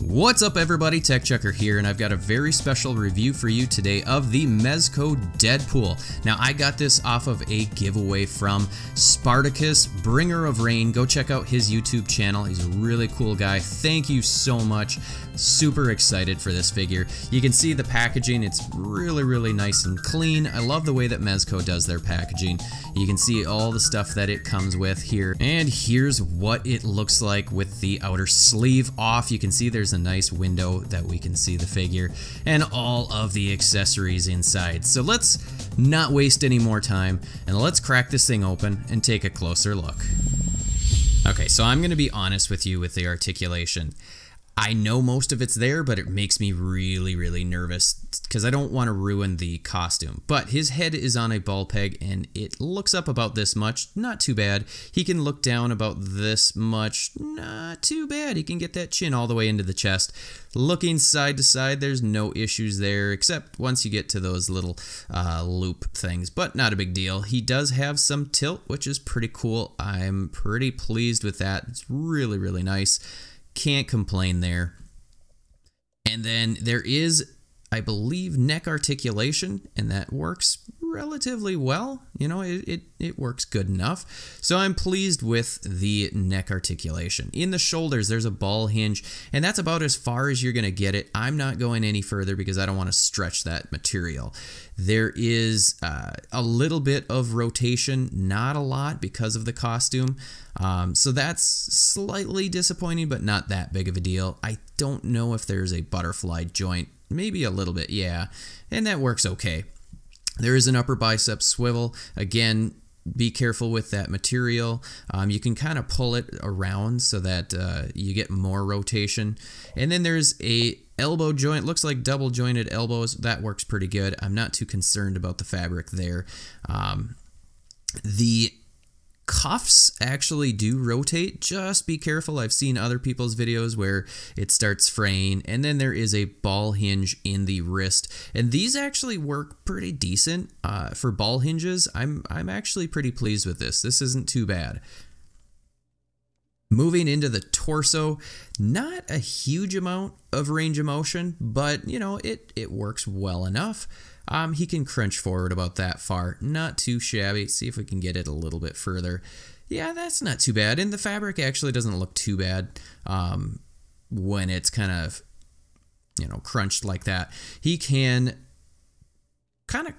What's up everybody, TechChucker here, and I've got a very special review for you today of the Mezco Deadpool. Now I got this off of a giveaway from Spartacus, Bringer of Rain. Go check out his YouTube channel, he's a really cool guy. Thank you so much, super excited for this figure. You can see the packaging, it's really nice and clean. I love the way that Mezco does their packaging. You can see all the stuff that it comes with here, and here's what it looks like with the outer sleeve off. You can see there's a nice window that we can see the figure and all of the accessories inside. So let's not waste any more time and let's crack this thing open and take a closer look. Okay, so I'm gonna be honest with you with the articulation. I know most of it's there, but it makes me really nervous because I don't want to ruin the costume. But his head is on a ball peg and it looks up about this much, not too bad. He can look down about this much, not too bad. He can get that chin all the way into the chest. Looking side to side, there's no issues there, except once you get to those little loop things, but not a big deal. He does have some tilt, which is pretty cool. I'm pretty pleased with that. It's really nice. Can't complain there. And then there is, I believe, neck articulation, and that works relatively well. You know, it works good enough. So I'm pleased with the neck articulation. In the shoulders, there's a ball hinge, and that's about as far as you're going to get it. I'm not going any further because I don't want to stretch that material. There is a little bit of rotation, not a lot because of the costume. So that's slightly disappointing, but not that big of a deal. I don't know if there's a butterfly joint. Maybe a little bit, yeah. And that works okay. There is an upper bicep swivel. Again, be careful with that material. You can kind of pull it around so that you get more rotation. And then there's a elbow joint. Looks like double jointed elbows. That works pretty good. I'm not too concerned about the fabric there. The cuffs actually do rotate. Just be careful. I've seen other people's videos where it starts fraying, and then there is a ball hinge in the wrist, and these actually work pretty decent for ball hinges. I'm actually pretty pleased with this. This isn't too bad. Moving into the torso, not a huge amount of range of motion, but you know, it works well enough. He can crunch forward about that far, not too shabby. See if we can get it a little bit further. Yeah, that's not too bad, and the fabric actually doesn't look too bad when it's kind of, you know, crunched like that. He can kind of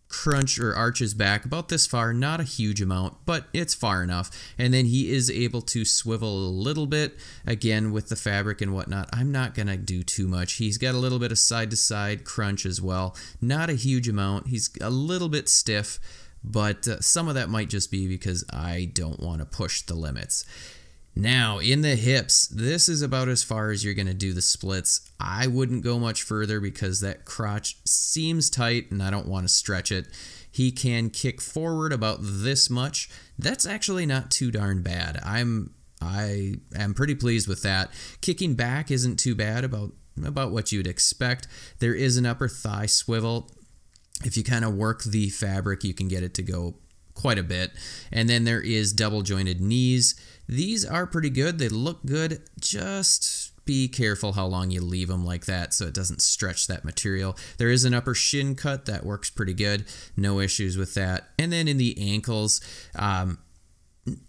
crunch or arch his back about this far, not a huge amount, but it's far enough. And then he is able to swivel a little bit, again with the fabric and whatnot. I'm not gonna do too much. He's got a little bit of side to side crunch as well, not a huge amount. He's a little bit stiff, but some of that might just be because I don't want to push the limits. Now, in the hips, this is about as far as you're going to do the splits. I wouldn't go much further because that crotch seems tight and I don't want to stretch it. He can kick forward about this much. That's actually not too darn bad. I am pretty pleased with that. Kicking back isn't too bad, about what you'd expect. There is an upper thigh swivel. If you kind of work the fabric, you can get it to go quite a bit. And then there is double jointed knees. These are pretty good. They look good. Just be careful how long you leave them like that so it doesn't stretch that material. There is an upper shin cut that works pretty good. No issues with that. And then in the ankles,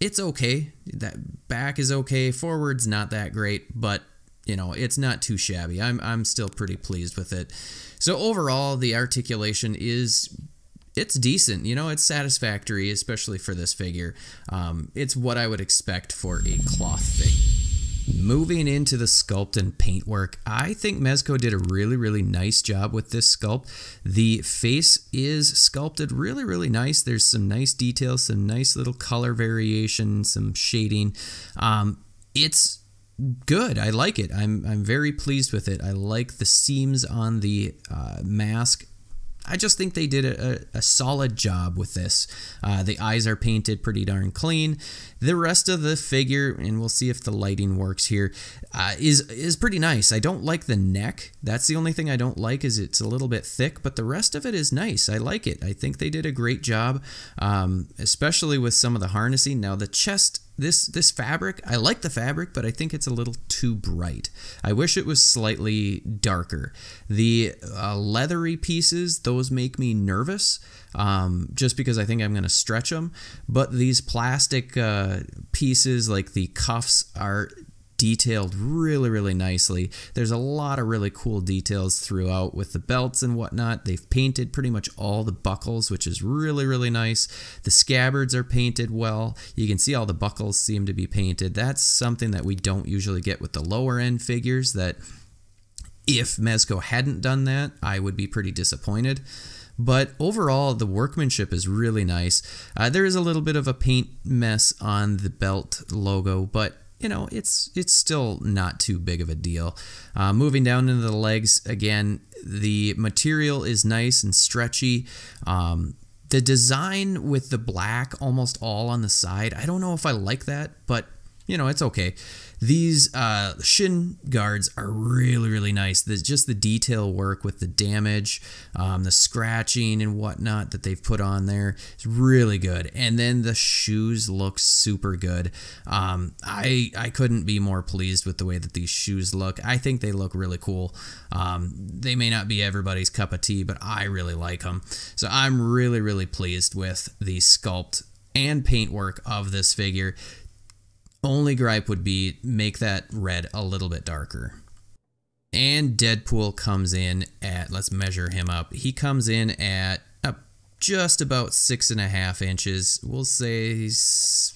it's okay. That back is okay. Forward's not that great, but you know, it's not too shabby. I'm still pretty pleased with it. So overall, the articulation it's decent, you know, it's satisfactory, especially for this figure. It's what I would expect for a cloth fig. Moving into the sculpt and paint work, I think Mezco did a really nice job with this sculpt. The face is sculpted really nice. There's some nice details, some nice little color variation, some shading. It's good. I like it. I'm very pleased with it. I like the seams on the mask. I just think they did a solid job with this. The eyes are painted pretty darn clean. The rest of the figure, and we'll see if the lighting works here, is pretty nice. I don't like the neck. That's the only thing I don't like, is it's a little bit thick, but the rest of it is nice. I like it. I think they did a great job, especially with some of the harnessing. Now the chest this fabric, I like the fabric, but I think it's a little too bright. I wish it was slightly darker. The leathery pieces, those make me nervous, just because I think I'm going to stretch them. But these plastic pieces, like the cuffs, are detailed really, really nicely. There's a lot of really cool details throughout with the belts and whatnot. They've painted pretty much all the buckles, which is really, really nice. The scabbards are painted well. You can see all the buckles seem to be painted. That's something that we don't usually get with the lower end figures, that if Mezco hadn't done that, I would be pretty disappointed. But overall, the workmanship is really nice. There is a little bit of a paint mess on the belt logo, but you know, it's still not too big of a deal. Moving down into the legs, again, the material is nice and stretchy. The design with the black almost all on the side, I don't know if I like that, but you know, it's okay. These shin guards are really, really nice. Just the detail work with the damage, the scratching and whatnot that they've put on there is really good. And then the shoes look super good. I couldn't be more pleased with the way that these shoes look. I think they look really cool. They may not be everybody's cup of tea, but I really like them. So I'm really, really pleased with the sculpt and paint work of this figure. Only gripe would be make that red a little bit darker. And Deadpool comes in at, let's measure him up. He comes in at just about 6.5 inches. We'll say,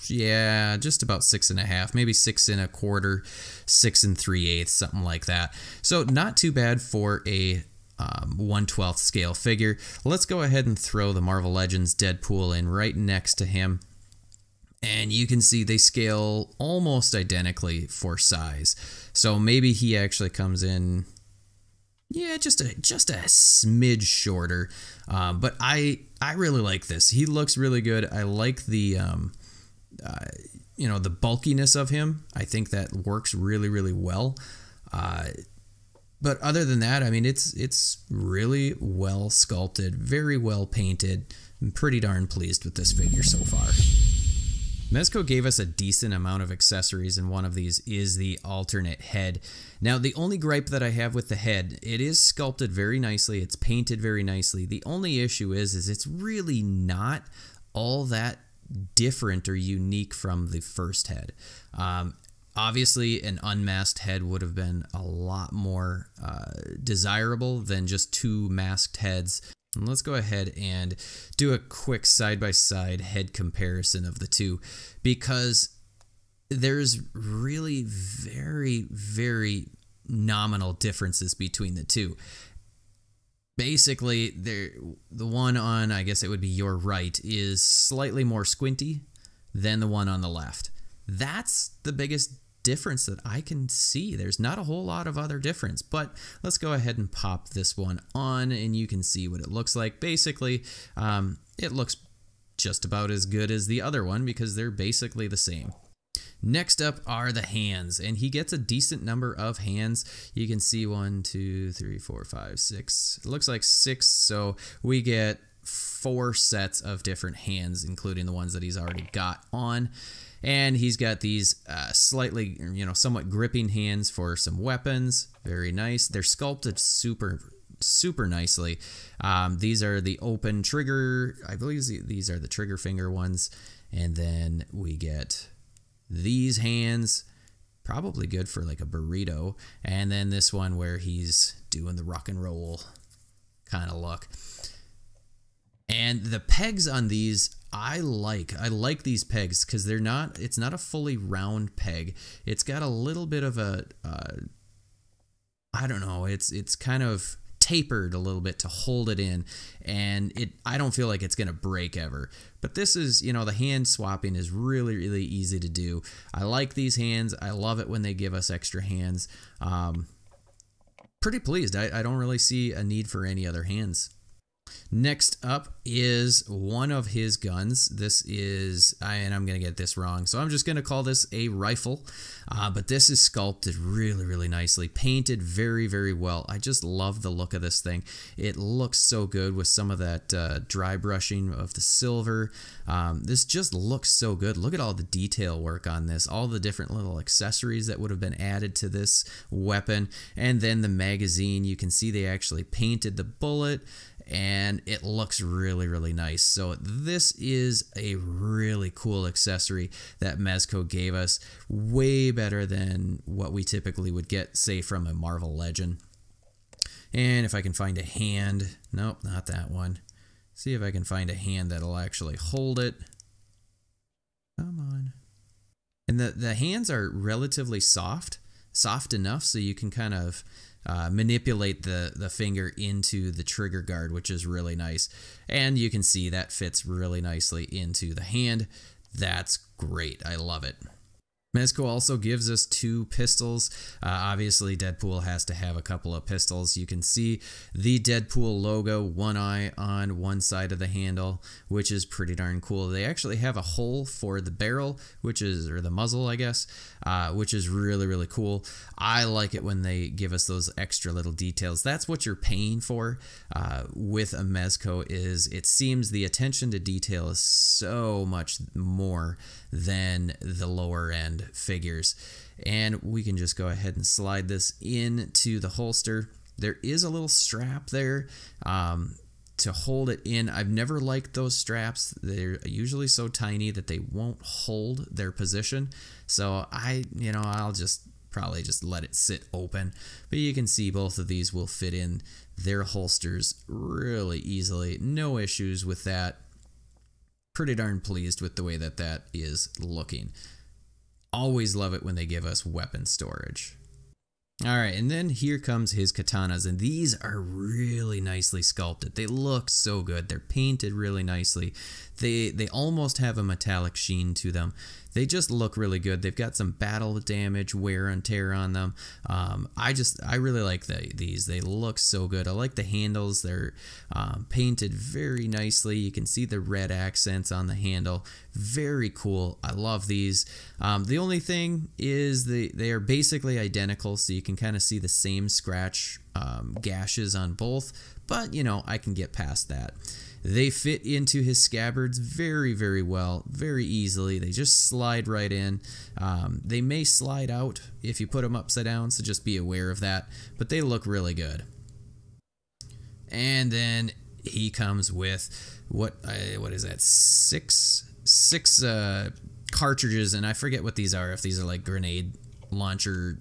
yeah, just about 6.5, maybe 6 1/4, 6 3/8, something like that. So not too bad for a 1/12 scale figure. Let's go ahead and throw the Marvel Legends Deadpool in right next to him. And you can see they scale almost identically for size. So maybe he actually comes in, yeah, just a smidge shorter. But I really like this. He looks really good. I like the you know, the bulkiness of him. I think that works really, really well. But other than that, I mean, it's really well sculpted, very well painted. I'm pretty darn pleased with this figure so far. Mezco gave us a decent amount of accessories, and one of these is the alternate head. Now, the only gripe that I have with the head, it is sculpted very nicely, it's painted very nicely. The only issue is it's really not all that different or unique from the first head. Obviously, an unmasked head would have been a lot more desirable than just two masked heads. And let's go ahead and do a quick side-by-side head comparison of the two, because there's really very, very nominal differences between the two. Basically, the one on, I guess it would be your right, is slightly more squinty than the one on the left. That's the biggest difference that I can see. There's not a whole lot of other difference, but let's go ahead and pop this one on and you can see what it looks like. Basically, it looks just about as good as the other one because they're basically the same. Next up are the hands, and he gets a decent number of hands. You can see 1, 2, 3, 4, 5, 6. It looks like 6, so we get 4 sets of different hands, including the ones that he's already got on. And he's got these slightly, you know, somewhat gripping hands for some weapons. Very nice. They're sculpted super nicely. These are the open trigger. I believe these are the trigger finger ones. And then we get these hands, probably good for like a burrito. And then this one where he's doing the rock and roll kind of look. And the pegs on these, I like these pegs because they're not, it's not a fully round peg. It's got a little bit of a, I don't know, it's kind of tapered a little bit to hold it in, and I don't feel like it's going to break ever. But this is, you know, the hand swapping is really, really easy to do. I like these hands. I love it when they give us extra hands. Pretty pleased. I don't really see a need for any other hands. Next up is one of his guns. This is, and I'm going to get this wrong, so I'm just going to call this a rifle. But this is sculpted really, really nicely. Painted very, very well. I just love the look of this thing. It looks so good with some of that dry brushing of the silver. This just looks so good. Look at all the detail work on this. All the different little accessories that would have been added to this weapon. And then the magazine. You can see they actually painted the bullet. And it looks really, really nice. So this is a really cool accessory that Mezco gave us. Way better than what we typically would get, say, from a Marvel Legend. And if I can find a hand. Nope, not that one. See if I can find a hand that'll actually hold it. Come on. And the hands are relatively soft. Soft enough so you can kind of manipulate the finger into the trigger guard, which is really nice. And you can see that fits really nicely into the hand. That's great. I love it. Mezco also gives us 2 pistols. Obviously, Deadpool has to have a couple of pistols. You can see the Deadpool logo, one eye on one side of the handle, which is pretty darn cool. They actually have a hole for the barrel, which is, or the muzzle, I guess, which is really, really cool. I like it when they give us those extra little details. That's what you're paying for with a Mezco. Is it seems the attention to detail is so much more than the lower end figures. And we can just go ahead and slide this into the holster. There is a little strap there to hold it in. I've never liked those straps. They're usually so tiny that they won't hold their position. So I'll just probably just let it sit open. But you can see both of these will fit in their holsters really easily. No issues with that. Pretty darn pleased with the way that that is looking. Always love it when they give us weapon storage. Alright, and then here comes his katanas, and these are really nicely sculpted. They look so good. They're painted really nicely. They almost have a metallic sheen to them. They just look really good. They've got some battle damage, wear and tear on them. I really like these. They look so good. I like the handles. They're painted very nicely. You can see the red accents on the handle. Very cool. I love these. The only thing is they are basically identical, so you can kind of see the same scratch gashes on both, but I can get past that. They fit into his scabbards very, very well, very easily. They just slide right in. They may slide out if you put them upside down, so just be aware of that, but they look really good. And then he comes with, what is that, six cartridges, and I forget what these are, if these are like grenade launcher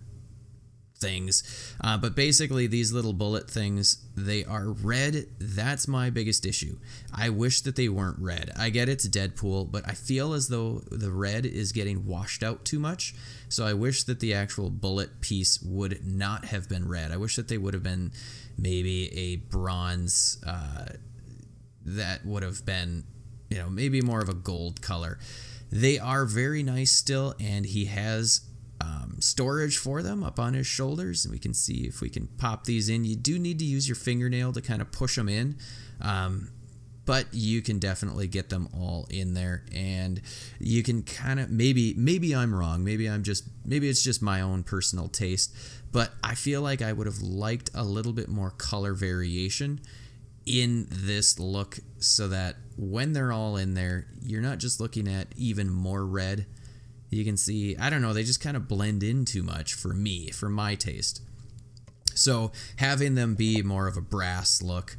things, but basically these little bullet things, they are red. That's my biggest issue. I wish that they weren't red. I get it's Deadpool, but I feel as though the red is getting washed out too much, so I wish that the actual bullet piece would not have been red. I wish that they would have been maybe a bronze, that would have been, maybe more of a gold color. They are very nice still, and he has storage for them up on his shoulders, and we can see if we can pop these in. You do need to use your fingernail to kind of push them in, but you can definitely get them all in there, and you can kind of, maybe I'm wrong, maybe it's just my own personal taste, but I feel like I would have liked a little bit more color variation in this look, so that when they're all in there, you're not just looking at even more red. You can see, I don't know, they just kind of blend in too much for me, for my taste. So having them be more of a brass look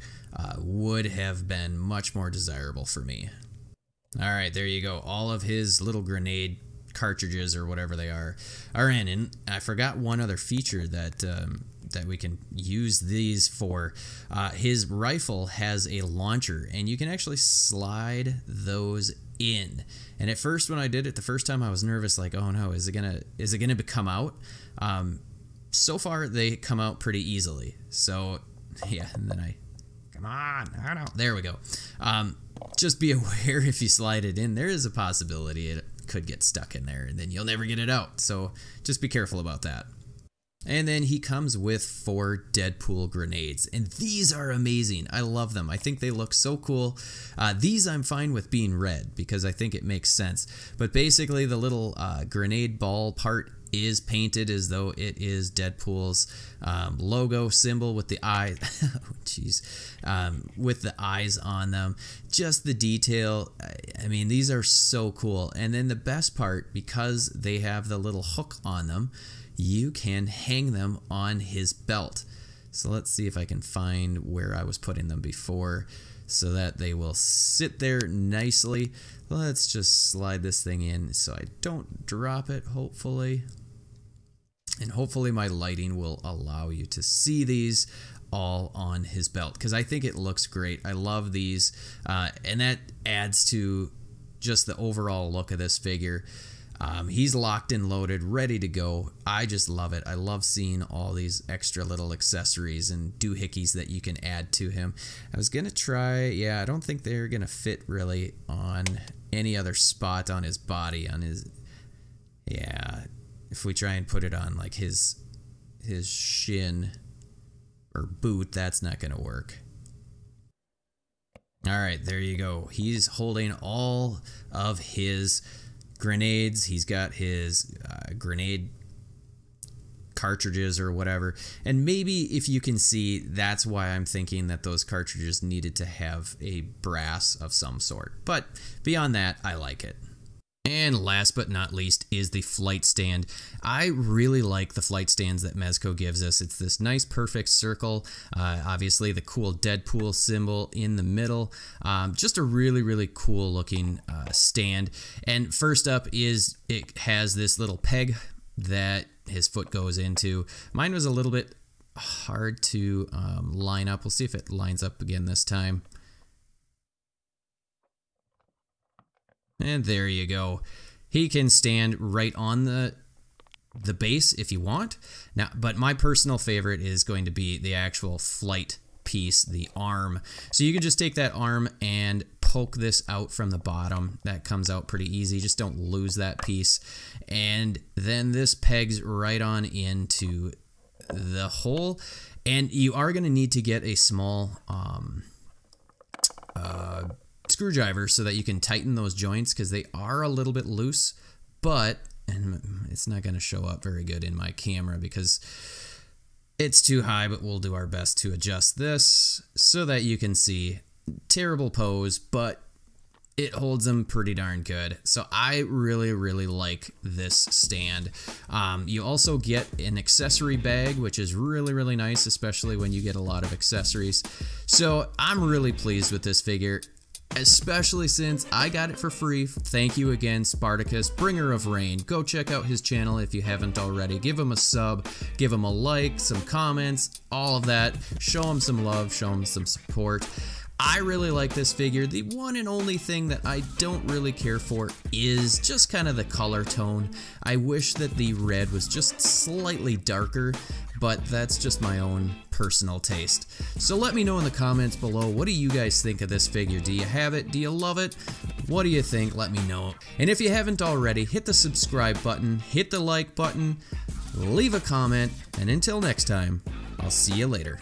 would have been much more desirable for me. All right, there you go. All of his little grenade cartridges, or whatever they are in. And I forgot one other feature that that we can use these for. His rifle has a launcher, and you can actually slide those in. And at first, when I did it the first time, I was nervous, like, oh no, is it gonna come out? So far they come out pretty easily. So yeah, and then come on, I don't know. There we go. Just be aware, if you slide it in, there is a possibility it could get stuck in there, and then you'll never get it out. So just be careful about that. And then he comes with 4 Deadpool grenades, and these are amazing. I love them. I think they look so cool. These I'm fine with being red because I think it makes sense. But basically the little grenade ball part is painted as though it is Deadpool's logo symbol with the eye. Oh, jeez. With the eyes on them. Just the detail. I mean, these are so cool. And then the best part, because they have the little hook on them, you can hang them on his belt. So let's see if I can find where I was putting them before so that they will sit there nicely. Let's just slide this thing in so I don't drop it, hopefully. And hopefully my lighting will allow you to see these all on his belt, because I think it looks great. I love these, and that adds to just the overall look of this figure. He's locked and loaded, ready to go. I just love it. I love seeing all these extra little accessories and doohickeys that you can add to him. I was gonna try, yeah, I don't think they're gonna fit really on any other spot on his body, on his, yeah, if we try and put it on like his shin or boot, that's not gonna work. All right, there you go. He's holding all of his grenades. He's got his grenade cartridges or whatever, and maybe if you can see, that's why I'm thinking that those cartridges needed to have a brass of some sort, but beyond that, I like it. And last but not least is the flight stand. I really like the flight stands that Mezco gives us. It's this nice perfect circle, obviously the cool Deadpool symbol in the middle. Just a really, really cool looking stand. And first up is it has this little peg that his foot goes into. Mine was a little bit hard to line up. We'll see if it lines up again this time. And there you go. He can stand right on the base if you want. Now, but my personal favorite is going to be the actual flight piece, the arm. So you can just take that arm and poke this out from the bottom. That comes out pretty easy. Just don't lose that piece. And then this pegs right on into the hole. And you are going to need to get a small screwdriver so that you can tighten those joints, because they are a little bit loose, but, and it's not going to show up very good in my camera because it's too high, but we'll do our best to adjust this so that you can see. Terrible pose, but it holds them pretty darn good. So I really, really like this stand. You also get an accessory bag, which is really, really nice, especially when you get a lot of accessories. So I'm really pleased with this figure, especially since I got it for free. Thank you again, Spartacus, bringer of rain. Go check out his channel if you haven't already. Give him a sub, give him a like, some comments, all of that. Show him some love, show him some support. I really like this figure. The one and only thing that I don't really care for is just kind of the color tone. I wish that the red was just slightly darker, but that's just my own personal taste. So let me know in the comments below, what do you guys think of this figure? Do you have it? Do you love it? What do you think? Let me know. And if you haven't already, hit the subscribe button, hit the like button, leave a comment, and until next time, I'll see you later.